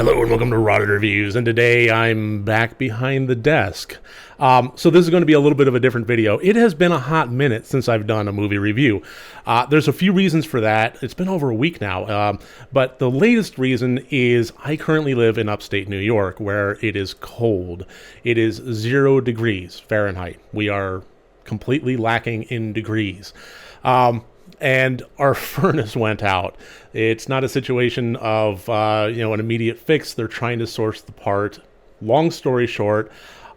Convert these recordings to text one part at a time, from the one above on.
Hello and welcome to Rotted Reviews, and today I'm back behind the desk. So this is going to be a little bit of a different video. It has been a hot minute since I've done a movie review. There's a few reasons for that. It's been over a week now, but the latest reason is I currently live in upstate New York where it is cold. It is 0 degrees Fahrenheit. We are completely lacking in degrees. And our furnace went out. It's not a situation of, an immediate fix. They're trying to source the part. Long story short,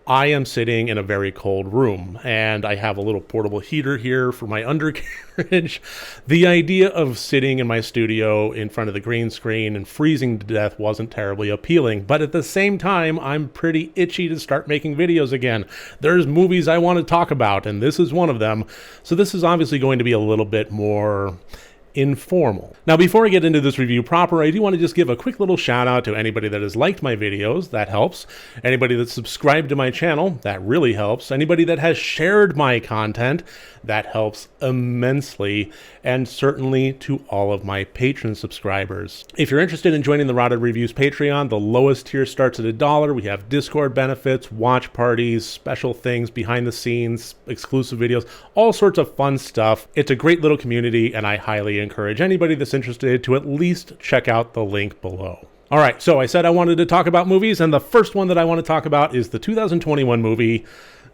I am sitting in a very cold room, and I have a little portable heater here for my undercarriage. The idea of sitting in my studio in front of the green screen and freezing to death wasn't terribly appealing, but at the same time, I'm pretty itchy to start making videos again. There's movies I want to talk about, and this is one of them, so this is obviously going to be a little bit more informal. Now, before I get into this review proper, I do want to just give a quick little shout out to anybody that has liked my videos. That helps. Anybody that's subscribed to my channel, that really helps. Anybody that has shared my content, that helps immensely. And certainly to all of my Patreon subscribers. If you're interested in joining the Rotted Reviews Patreon, the lowest tier starts at $1. We have Discord benefits, watch parties, special things, behind the scenes, exclusive videos, all sorts of fun stuff. It's a great little community, and I highly encourage anybody that's interested to at least check out the link below. All right, so I said I wanted to talk about movies, and the first one that I want to talk about is the 2021 movie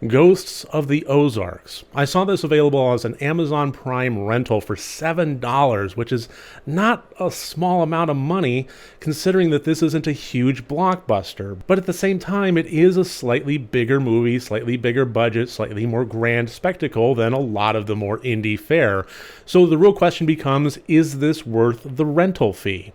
Ghosts of the Ozarks. I saw this available as an Amazon Prime rental for $7, which is not a small amount of money considering that this isn't a huge blockbuster. But at the same time, it is a slightly bigger movie, slightly bigger budget, slightly more grand spectacle than a lot of the more indie fare. So the real question becomes, is this worth the rental fee?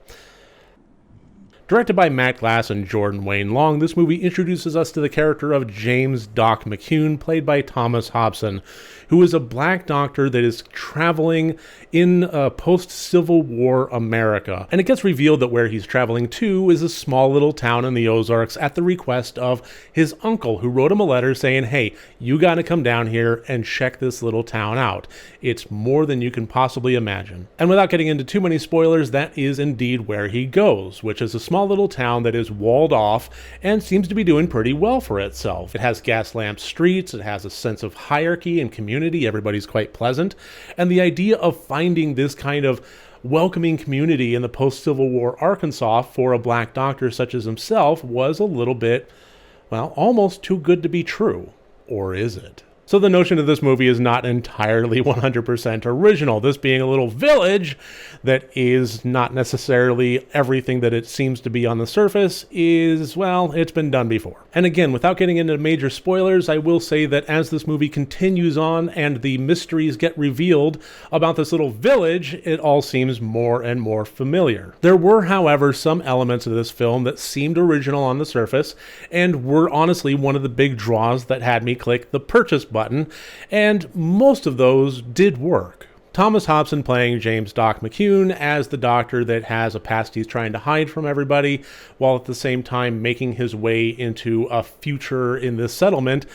Directed by Matt Glass and Jordan Wayne Long, this movie introduces us to the character of James Doc McCune, played by Thomas Hobson, who is a black doctor that is traveling in post-Civil War America. And it gets revealed that where he's traveling to is a small little town in the Ozarks at the request of his uncle, who wrote him a letter saying, hey, you got to come down here and check this little town out. It's more than you can possibly imagine. And without getting into too many spoilers, that is indeed where he goes, which is a small little town that is walled off and seems to be doing pretty well for itself. It has gas lamp streets, it has a sense of hierarchy and community, everybody's quite pleasant, and the idea of finding this kind of welcoming community in the post-Civil War Arkansas for a black doctor such as himself was a little bit, well, almost too good to be true. Or is it? So the notion of this movie is not entirely 100% original, this being a little village that is not necessarily everything that it seems to be on the surface is, well, it's been done before. And again, without getting into major spoilers, I will say that as this movie continues on and the mysteries get revealed about this little village, it all seems more and more familiar. There were, however, some elements of this film that seemed original on the surface and were honestly one of the big draws that had me click the purchase button, and most of those did work. Thomas Hobson playing James Doc McCune as the doctor that has a past he's trying to hide from everybody, while at the same time making his way into a future in this settlement,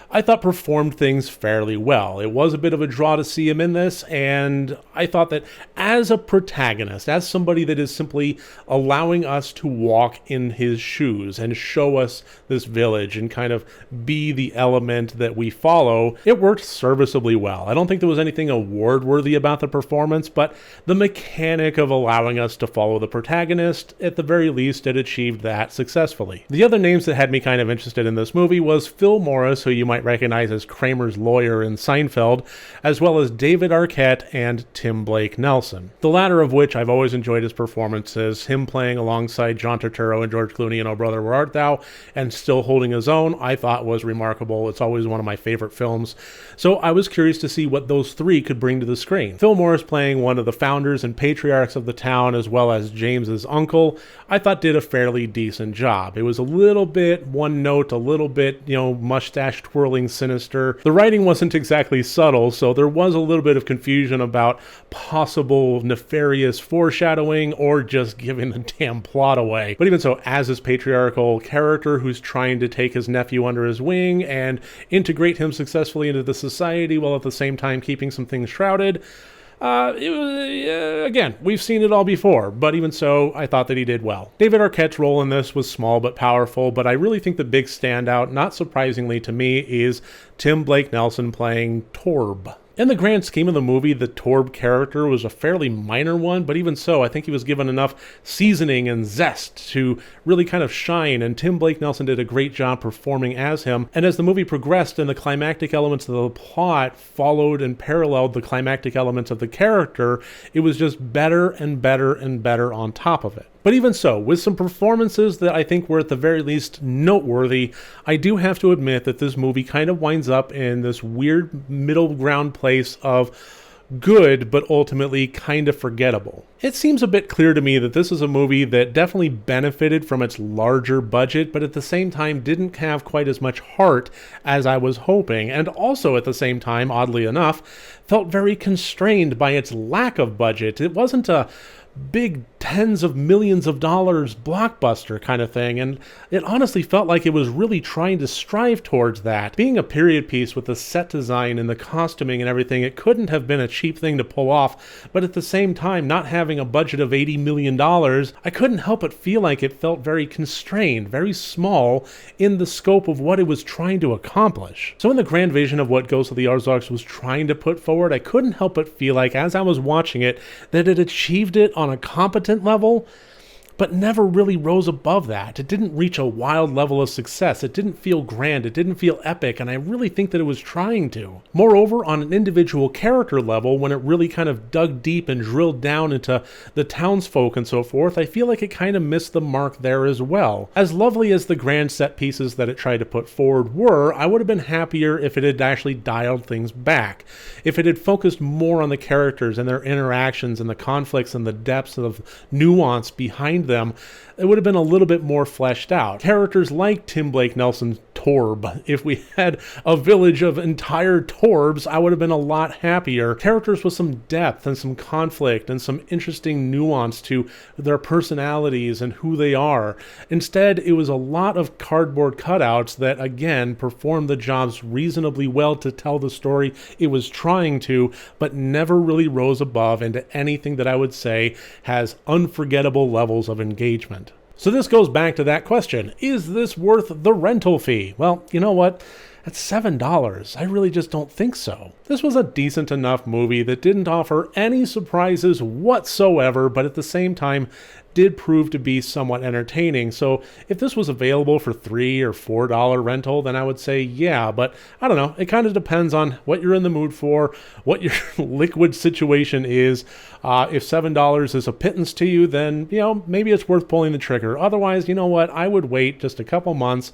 I thought performed things fairly well. It was a bit of a draw to see him in this, and I thought that as a protagonist, as somebody that is simply allowing us to walk in his shoes and show us this village and kind of be the element that we follow, it worked serviceably well. I don't think there was anything award-worthy about the performance, but the mechanic of allowing us to follow the protagonist, at the very least, it achieved that successfully. The other names that had me kind of interested in this movie was Phil Morris, who you might recognize as Kramer's lawyer in Seinfeld, as well as David Arquette and Tim Blake Nelson. The latter of which I've always enjoyed his performances, him playing alongside John Turturro and George Clooney in Oh Brother, Where Art Thou, and still holding his own, I thought was remarkable. It's always one of my favorite films. So I was curious to see what those three could bring to the screen. Phil Morris playing one of the founders and patriarchs of the town, as well as James's uncle, I thought did a fairly decent job. It was a little bit one note, a little bit, mustache twirling, sinister. The writing wasn't exactly subtle, so there was a little bit of confusion about possible nefarious foreshadowing or just giving the damn plot away. But even so, as his patriarchal character who's trying to take his nephew under his wing and integrate him successfully into the society while at the same time keeping some things shrouded, Again, we've seen it all before, but even so, I thought that he did well. David Arquette's role in this was small but powerful, but I really think the big standout, not surprisingly to me, is Tim Blake Nelson playing 𝗘𝗾𝗂𝗶𝗽𝗺. In the grand scheme of the movie, the 𝗘𝗾𝗂𝗶𝗽 character was a fairly minor one, but even so, I think he was given enough seasoning and zest to really kind of shine, and Tim Blake Nelson did a great job performing as him. And as the movie progressed and the climactic elements of the plot followed and paralleled the climactic elements of the character, it was just better and better and better on top of it. But even so, with some performances that I think were at the very least noteworthy, I do have to admit that this movie kind of winds up in this weird middle ground place of good, but ultimately kind of forgettable. It seems a bit clear to me that this is a movie that definitely benefited from its larger budget, but at the same time didn't have quite as much heart as I was hoping, and also at the same time, oddly enough, felt very constrained by its lack of budget. It wasn't a big tens of millions of dollars blockbuster kind of thing, and it honestly felt like it was really trying to strive towards that. Being a period piece with the set design and the costuming and everything, it couldn't have been a cheap thing to pull off, but at the same time, not having a budget of $80 million, I couldn't help but feel like it felt very constrained, very small in the scope of what it was trying to accomplish. So in the grand vision of what Ghost of the Ozarks was trying to put forward, I couldn't help but feel like, as I was watching it, that it achieved it on a competent level, but never really rose above that. It didn't reach a wild level of success. It didn't feel grand. It didn't feel epic, and I really think that it was trying to. Moreover, on an individual character level, when it really kind of dug deep and drilled down into the townsfolk and so forth, I feel like it kind of missed the mark there as well. As lovely as the grand set pieces that it tried to put forward were, I would have been happier if it had actually dialed things back. If it had focused more on the characters and their interactions and the conflicts and the depths of nuance behind them, it would have been a little bit more fleshed out. Characters like Tim Blake Nelson's 𝗘𝗾𝗂𝗶𝗽𝗺. If we had a village of entire 𝗘𝗾𝗂𝗶s, I would have been a lot happier. Characters with some depth and some conflict and some interesting nuance to their personalities and who they are. Instead, it was a lot of cardboard cutouts that, again, performed the jobs reasonably well to tell the story it was trying to, but never really rose above into anything that I would say has unforgettable levels of engagement. So this goes back to that question, is this worth the rental fee? Well, you know what? At $7, I really just don't think so. This was a decent enough movie that didn't offer any surprises whatsoever, but at the same time did prove to be somewhat entertaining. So if this was available for $3 or $4 rental, then I would say yeah, but I don't know. It kind of depends on what you're in the mood for, what your liquid situation is. If $7 is a pittance to you, then, you know, maybe it's worth pulling the trigger. Otherwise, you know what? I would wait just a couple months,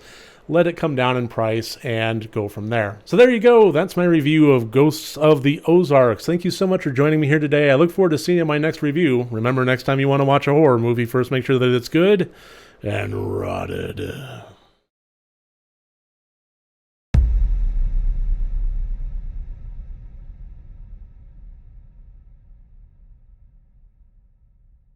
let it come down in price, and go from there. So there you go. That's my review of Ghosts of the Ozarks. Thank you so much for joining me here today. I look forward to seeing you in my next review. Remember, next time you want to watch a horror movie, first make sure that it's good and rotted.